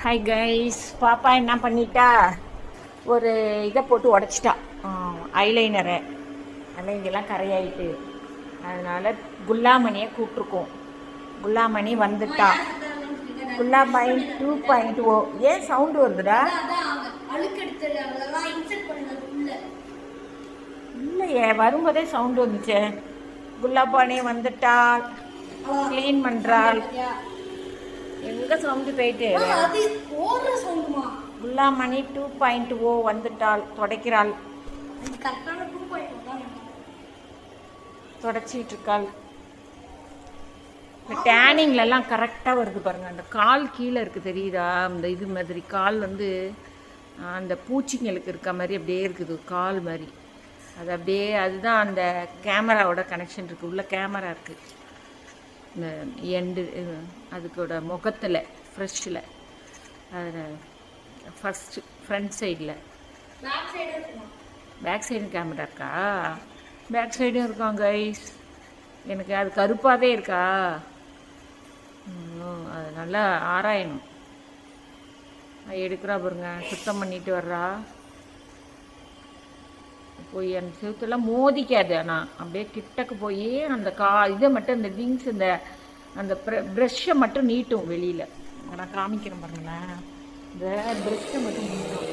Hi guys, பாப்பா என்ன பண்ணிட்டா, ஒரு இதை போட்டு உடச்சிட்டா ஐலைனரை. அதனால் இங்கெல்லாம் கரையாயிட்டு, அதனால் குல்லாமணியை கூப்பிட்ருக்கோம். குல்லாமணி வந்துட்டா. குல்லாமணி 2.0. ஏன் சவுண்டு வருதுடா? இல்லையே, வரும்போதே சவுண்டு வந்துச்சே. குல்லாபாணி வந்துட்டாள், க்ளீன் பண்ணுறாள். எங்க சவுண்டு போயிட்டு? குல்லாமணி 2.0 வந்துட்டாள், துடைக்கிறாள், தொடச்சிட்டு இருக்காள். இந்த டேனிங்லலாம் கரெக்டாக வருது பாருங்கள். அந்த கால் கீழே இருக்குது தெரியுதா? அந்த இது மாதிரி கால் வந்து அந்த பூச்சிங்களுக்கு இருக்க மாதிரி அப்படியே இருக்குது, கால் மாதிரி. அது அப்படியே, அதுதான் அந்த கேமராவோட கனெக்ஷன் இருக்குது. உள்ள கேமரா இருக்குது இந்த எண்டு, அதுக்கோட முகத்தில் ஃப்ரெஷ்ஷில், அதில் ஃபஸ்ட்டு ஃப்ரண்ட் சைடில். பேக் சைடு கேமரா இருக்கா? பேக் சைடும் இருக்காங்க கைஸ். எனக்கு அது கருப்பாகவே இருக்கா? அது நல்லா ஆராயணும். எடுக்கிறா பாருங்க, சுத்தம் பண்ணிட்டு வர்றா. போய் அந்த செவத்தெல்லாம் மோதிக்காது, ஆனால் அப்படியே கிட்டக்கு போய் அந்த இதை மட்டும், அந்த விங்ஸ், அந்த ப்ரெஷ்ஷை மட்டும் நீட்டும் வெளியில். நான் காமிக்கிறேன் பாருங்களேன். இந்த ப்ரெஷ்ஷை மட்டும் நீட்டும்.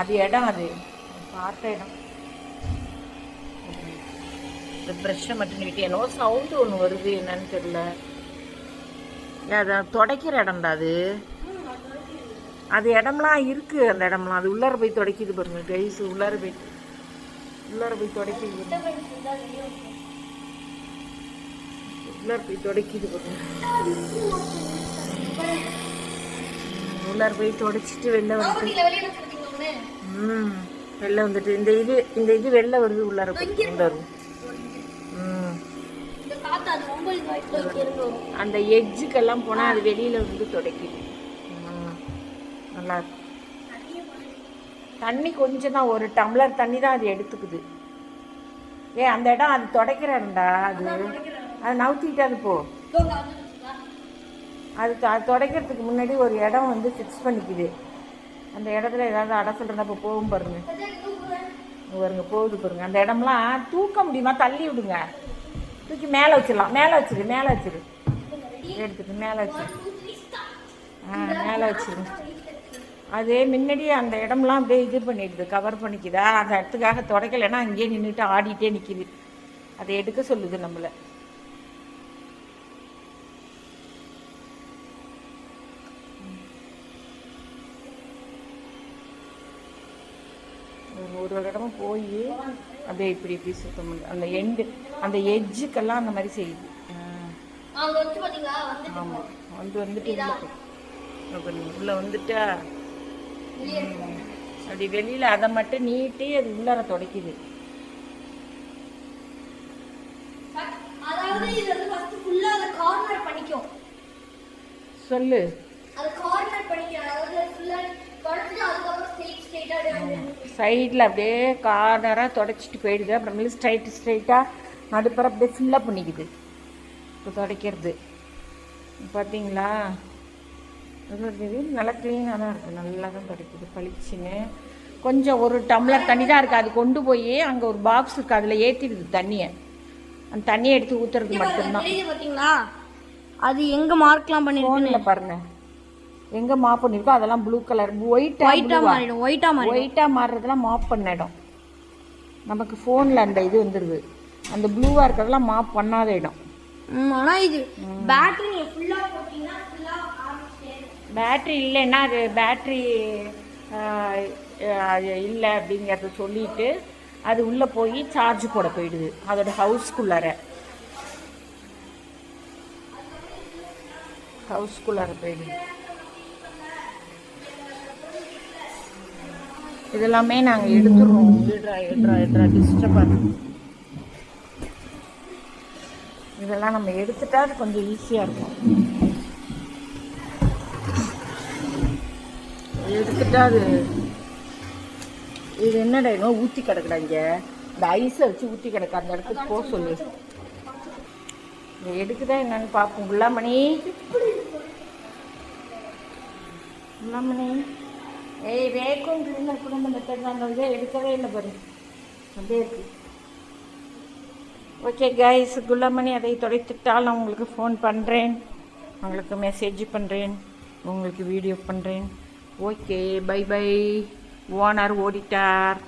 அது இடம், அது பார்த்த இடம். இந்த ப்ரெஷ்ஷை மட்டும் நீட்டி. என்னவோ சவுண்டு ஒன்று வருது, என்னன்னு தெரியல. அதை துடைக்கிற இடம்டா அது. அது இடம்லாம் இருக்குது, அந்த இடம்லாம். அது உள்ளார போய் துடைக்கிது பாருங்க கைஸ். உள்ளார போய் துடைக்கிது, உள்ளார போய் துடைக்கிது பாருங்க. உள்ளார போய் துடைச்சிட்டு வெளில வந்துட்டு, வெளில வந்துட்டு இந்த இது வெளில வருது, உள்ளார போய் வருது. அந்த எட்ஜுக்கெல்லாம் போனால் அது வெளியில் வந்து துடைக்கிது. நல்லா இருக்கு. தண்ணி கொஞ்சம் தான், ஒரு டம்ளர் தண்ணி தான் அது எடுத்துக்குது. அந்த இடம் அது துடைக்கிறண்டா. அது நவுத்திட்டு அது போ. அது துடைக்கிறதுக்கு முன்னாடி ஒரு இடம் வந்து ஃபிக்ஸ் பண்ணிக்குது. அந்த இடத்துல ஏதாவது அடை சொல்கிறதா இப்போ போகும் பாருங்க. பாருங்க போகுது பாருங்க. அந்த இடம்லாம் தூக்க முடியுமா? தள்ளி விடுங்க, தூக்கி மேலே வச்சிடலாம். மேலே வச்சிரு எடுத்துட்டு மேலே வச்சிரு. மேலே வச்சிரு. அது முன்னாடியே அந்த இடம்லாம் அப்படியே இது பண்ணிடுது, கவர் பண்ணிக்குதா. அந்த இடத்துக்காக துடைக்கலைன்னா அங்கேயே நின்றுட்டு ஆடிட்டே நிற்கிது. அதை எடுக்க சொல்லுது நம்மளை. ஒரு இடமும் போய் அப்படியே இப்படி சுத்தம் பண்ணுது. அந்த எண்டு, அந்த எட்ஜுக்கெல்லாம் அந்த மாதிரி செய்யுது. ஆமாம், வந்துட்டு உள்ளே வந்துட்டா அப்படி வெளியில் அதை மட்டும் நீட்டி அது உள்ளார துடைக்குது. சொல்லு. சைடில் அப்படியே கார்னராக துடைச்சிட்டு போயிடுது. அப்புறமேல ஸ்ட்ரைட்டாக நடுப்புற அப்படியே ஃபில்லப் பண்ணிக்குது இப்போ துடைக்கிறது. பார்த்தீங்களா? நல்லா க்ளீனாக தான் இருக்குது, நல்லா தான் துடைக்குது, பளிச்சுன்னு. கொஞ்சம் ஒரு டம்ளர் தண்ணி தான் இருக்குது. அது கொண்டு போய் அங்கே ஒரு பாக்ஸ் இருக்குது, அதில் ஏற்றிடுது தண்ணியை. அந்த தண்ணியை எடுத்து ஊற்றுறது மட்டும்தான். பார்த்தீங்களா? அது எங்கே மார்க்லாம் பண்ணிருக்கோம் பாருங்க. எங்கே மாப் பண்ணியிருக்கோ அதெல்லாம் ப்ளூ கலர், ஒயிட்டாக மாறுறதுலாம் மாப் பண்ண இடம். நமக்கு ஃபோனில் அந்த இது வந்துடுது. அந்த ப்ளூவாக இருக்கிறதெல்லாம் மாப் பண்ணாத இடம். ஆனால் இது பேட்ரி இல்லைன்னா அது பேட்ரி இல்லை அப்படிங்கிறத சொல்லிட்டு அது உள்ளே போய் சார்ஜ் போட போயிடுது அதோட ஹவுஸ்குள்ளார போயிடுது. இதெல்லாமே நாங்கள் எடுத்துடுறோம். எடுறா டிஸ்டர்ப் ஆகும். இதெல்லாம் நம்ம எடுத்துட்டா அது கொஞ்சம் ஈஸியாக இருக்கும். எடுத்துட்டா அது இது என்னடா இன்னும் ஊற்றி கிடக்குடா. இங்கே இந்த ஐஸை வச்சு ஊற்றி கிடக்கு, அந்த இடத்துக்கு போக சொல்லு. இதை எடுக்குதா என்னன்னு பார்ப்போம். குல்லாமணி குள்ளமணி ஏய் வேக்கும் கிளீனர் கூட இந்த மெத்தட் தான் இதை எடுக்கவே இல்லை பாருங்க அப்படியே இருக்கு. ஓகே கைஸ், குள்ளமணி அதை தொலைத்துட்டால் நான் உங்களுக்கு ஃபோன் பண்ணுறேன், உங்களுக்கு மெசேஜ் பண்ணுறேன், உங்களுக்கு வீடியோ பண்ணுறேன். Okay, bye bye. ஓனர் ஓடிட்டார்.